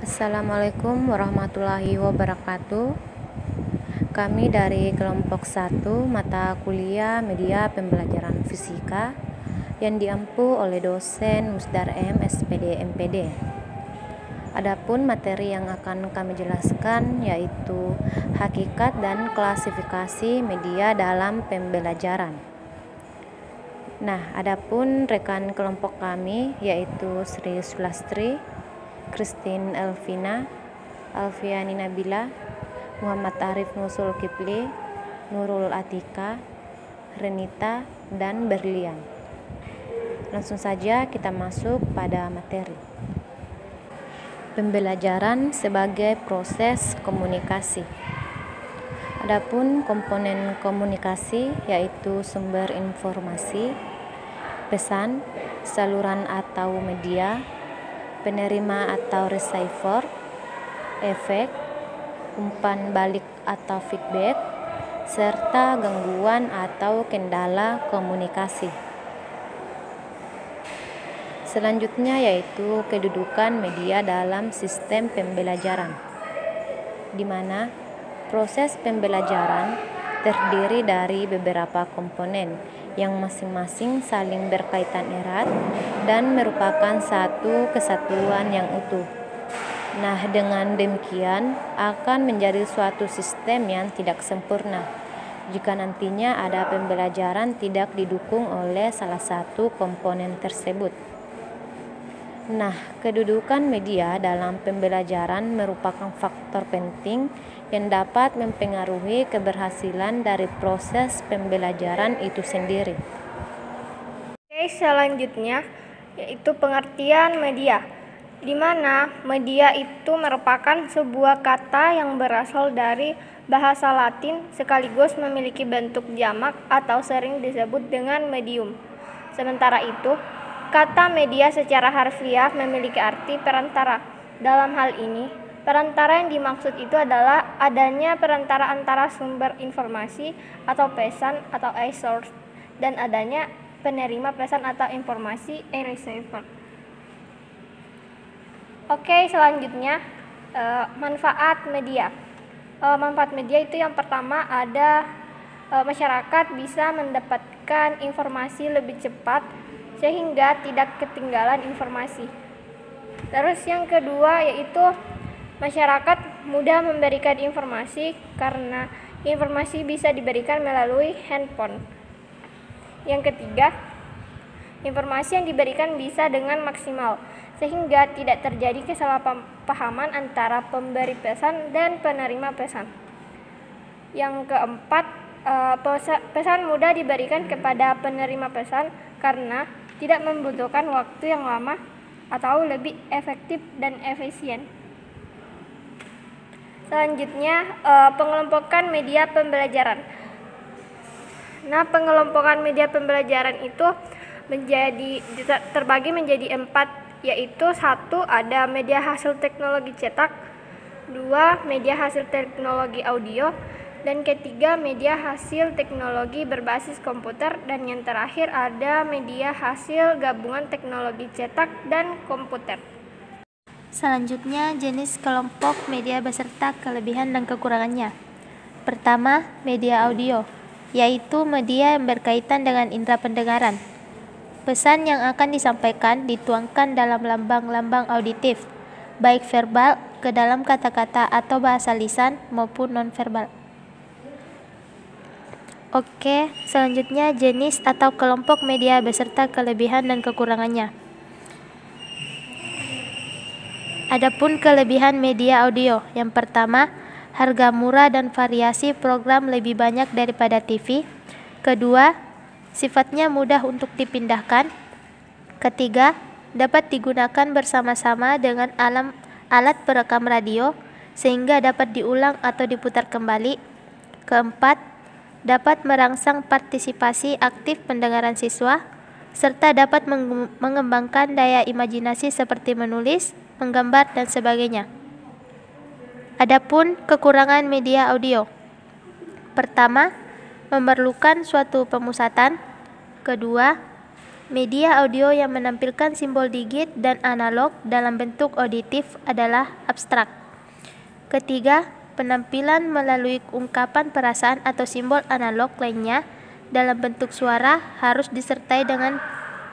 Assalamualaikum warahmatullahi wabarakatuh. Kami dari kelompok 1 mata kuliah media pembelajaran fisika yang diampu oleh dosen Musdar M. SPD MPD. Adapun materi yang akan kami jelaskan yaitu hakikat dan klasifikasi media dalam pembelajaran. Adapun rekan kelompok kami yaitu Sri Sulastri, Christine Elvina, Alfiani Nabila, Muhammad Arif Nusul Kipli, Nurul Atika, Renita, dan Berlian. Langsung saja kita masuk pada materi. Pembelajaran sebagai proses komunikasi. Adapun komponen komunikasi yaitu sumber informasi, pesan, saluran atau media, penerima atau receiver, efek, umpan balik atau feedback, serta gangguan atau kendala komunikasi. Selanjutnya yaitu kedudukan media dalam sistem pembelajaran, di mana proses pembelajaran terdiri dari beberapa komponen yang masing-masing saling berkaitan erat dan merupakan satu kesatuan yang utuh. Dengan demikian akan menjadi suatu sistem yang tidak sempurna jika nantinya ada pembelajaran tidak didukung oleh salah satu komponen tersebut. Kedudukan media dalam pembelajaran merupakan faktor penting yang dapat mempengaruhi keberhasilan dari proses pembelajaran itu sendiri. Selanjutnya yaitu pengertian media, di mana media itu merupakan sebuah kata yang berasal dari bahasa Latin sekaligus memiliki bentuk jamak atau sering disebut dengan medium. Sementara itu, kata media secara harfiah memiliki arti perantara. Dalam hal ini, perantara yang dimaksud itu adalah adanya perantara antara sumber informasi atau pesan atau source dan adanya penerima pesan atau informasi receiver. Selanjutnya manfaat media. Manfaat media itu yang pertama ada masyarakat bisa mendapatkan informasi lebih cepat sehingga tidak ketinggalan informasi. Terus yang kedua yaitu masyarakat mudah memberikan informasi karena informasi bisa diberikan melalui handphone. Yang ketiga, informasi yang diberikan bisa dengan maksimal sehingga tidak terjadi kesalahpahaman antara pemberi pesan dan penerima pesan. Yang keempat, pesan mudah diberikan kepada penerima pesan karena tidak membutuhkan waktu yang lama atau lebih efektif dan efisien. Selanjutnya, pengelompokan media pembelajaran. Pengelompokan media pembelajaran itu terbagi menjadi 4, yaitu 1 ada media hasil teknologi cetak, 2 media hasil teknologi audio, dan ketiga media hasil teknologi berbasis komputer, dan yang terakhir ada media hasil gabungan teknologi cetak dan komputer. Selanjutnya, jenis kelompok media beserta kelebihan dan kekurangannya. Pertama, media audio, yaitu media yang berkaitan dengan indera pendengaran. Pesan yang akan disampaikan dituangkan dalam lambang-lambang auditif, baik verbal ke dalam kata-kata atau bahasa lisan maupun non-verbal. Selanjutnya jenis atau kelompok media beserta kelebihan dan kekurangannya. Adapun kelebihan media audio, yang pertama, harga murah dan variasi program lebih banyak daripada TV. Kedua, sifatnya mudah untuk dipindahkan. Ketiga, dapat digunakan bersama-sama dengan alat perekam radio sehingga dapat diulang atau diputar kembali. Keempat, dapat merangsang partisipasi aktif pendengaran siswa serta dapat mengembangkan daya imajinasi seperti menulis, menggambar, dan sebagainya. Adapun kekurangan media audio. Pertama, memerlukan suatu pemusatan. Kedua, Media audio yang menampilkan simbol digit dan analog dalam bentuk auditif adalah abstrak. Ketiga, penampilan melalui ungkapan perasaan atau simbol analog lainnya dalam bentuk suara harus disertai dengan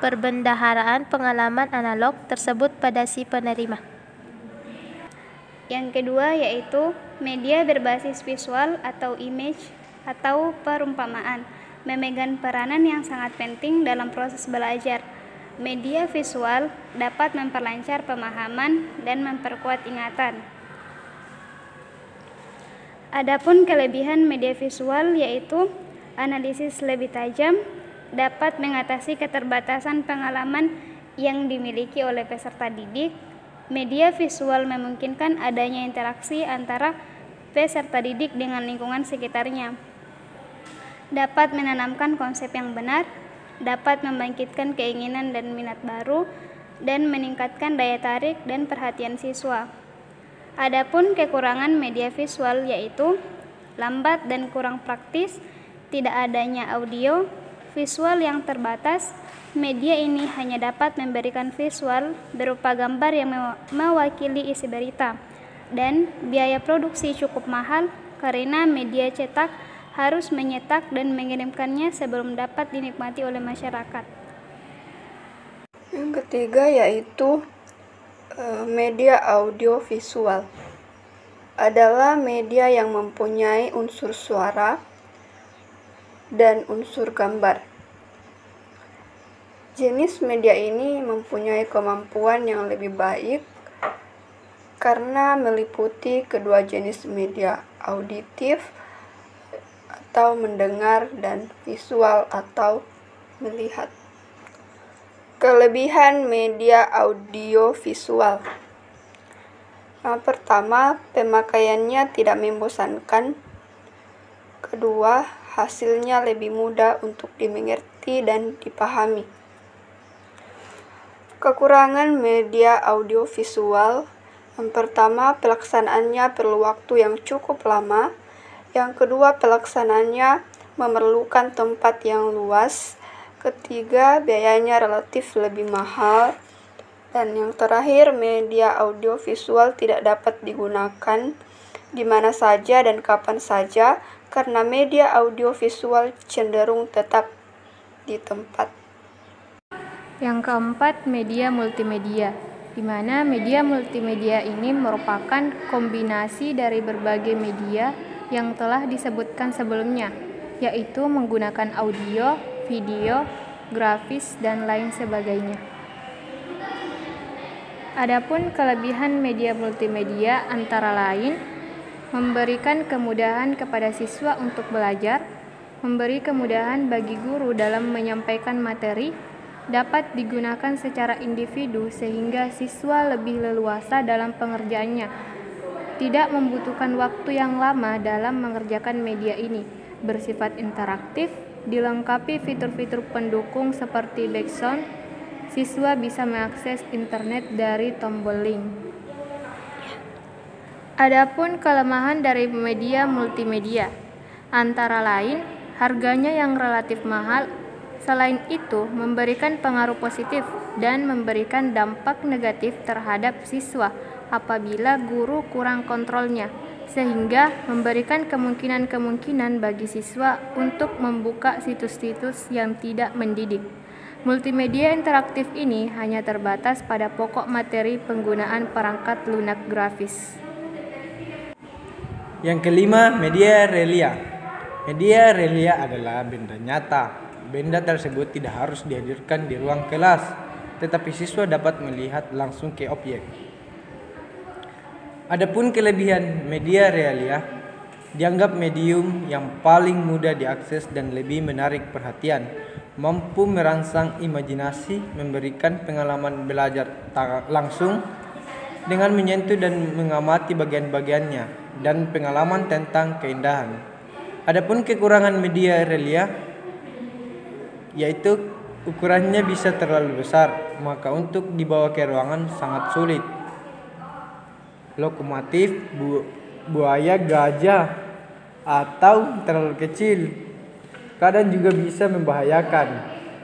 perbendaharaan pengalaman analog tersebut pada si penerima. Yang kedua yaitu media berbasis visual atau image atau perumpamaan memegang peranan yang sangat penting dalam proses belajar. Media visual dapat memperlancar pemahaman dan memperkuat ingatan. Adapun kelebihan media visual yaitu analisis lebih tajam, dapat mengatasi keterbatasan pengalaman yang dimiliki oleh peserta didik. Media visual memungkinkan adanya interaksi antara peserta didik dengan lingkungan sekitarnya. Dapat menanamkan konsep yang benar, dapat membangkitkan keinginan dan minat baru, dan meningkatkan daya tarik dan perhatian siswa. Adapun kekurangan media visual yaitu lambat dan kurang praktis, tidak adanya audio, visual yang terbatas. Media ini hanya dapat memberikan visual berupa gambar yang mewakili isi berita, dan biaya produksi cukup mahal karena media cetak harus menyetak dan mengirimkannya sebelum dapat dinikmati oleh masyarakat. Yang ketiga yaitu media audio visual adalah media yang mempunyai unsur suara dan unsur gambar. Jenis media ini mempunyai kemampuan yang lebih baik karena meliputi kedua jenis media auditif atau mendengar dan visual atau melihat. Kelebihan media audio visual. Yang pertama, pemakaiannya tidak membosankan. Kedua, hasilnya lebih mudah untuk dimengerti dan dipahami. Kekurangan media audio visual. Yang pertama, pelaksanaannya perlu waktu yang cukup lama. Yang kedua, pelaksanaannya memerlukan tempat yang luas. Ketiga, biayanya relatif lebih mahal. Dan yang terakhir, media audio visual tidak dapat digunakan di mana saja dan kapan saja karena media audio visual cenderung tetap di tempat. Yang keempat, media multimedia, di mana media multimedia ini merupakan kombinasi dari berbagai media yang telah disebutkan sebelumnya, yaitu menggunakan audio, video, grafis, dan lain sebagainya. Adapun kelebihan media multimedia antara lain memberikan kemudahan kepada siswa untuk belajar, memberi kemudahan bagi guru dalam menyampaikan materi, dapat digunakan secara individu sehingga siswa lebih leluasa dalam pengerjaannya. Tidak membutuhkan waktu yang lama dalam mengerjakan media ini, bersifat interaktif, dilengkapi fitur-fitur pendukung seperti background. Siswa bisa mengakses internet dari tombol link. Adapun kelemahan dari media multimedia, antara lain harganya yang relatif mahal. Selain itu, memberikan pengaruh positif dan memberikan dampak negatif terhadap siswa apabila guru kurang kontrolnya, sehingga memberikan kemungkinan-kemungkinan bagi siswa untuk membuka situs-situs yang tidak mendidik. Multimedia interaktif ini hanya terbatas pada pokok materi penggunaan perangkat lunak grafis. Yang kelima, media relia. Media relia adalah benda nyata. Benda tersebut tidak harus dihadirkan di ruang kelas, tetapi siswa dapat melihat langsung ke objek. Adapun kelebihan media realia, dianggap medium yang paling mudah diakses dan lebih menarik perhatian, mampu merangsang imajinasi, memberikan pengalaman belajar langsung dengan menyentuh dan mengamati bagian-bagiannya, dan pengalaman tentang keindahan. Adapun kekurangan media realia, yaitu ukurannya bisa terlalu besar, maka untuk dibawa ke ruangan sangat sulit. Lokomotif, buaya, gajah, atau terlalu kecil, kadang juga bisa membahayakan.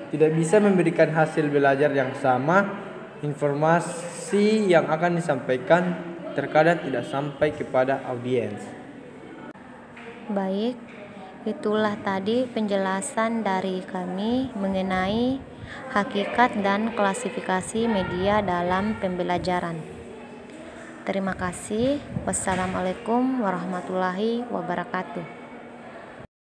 tidak bisa memberikan hasil belajar yang sama. Informasi yang akan disampaikan terkadang tidak sampai kepada audiens. Baik, itulah tadi penjelasan dari kami mengenai hakikat dan klasifikasi media dalam pembelajaran. Terima kasih. Wassalamualaikum warahmatullahi wabarakatuh.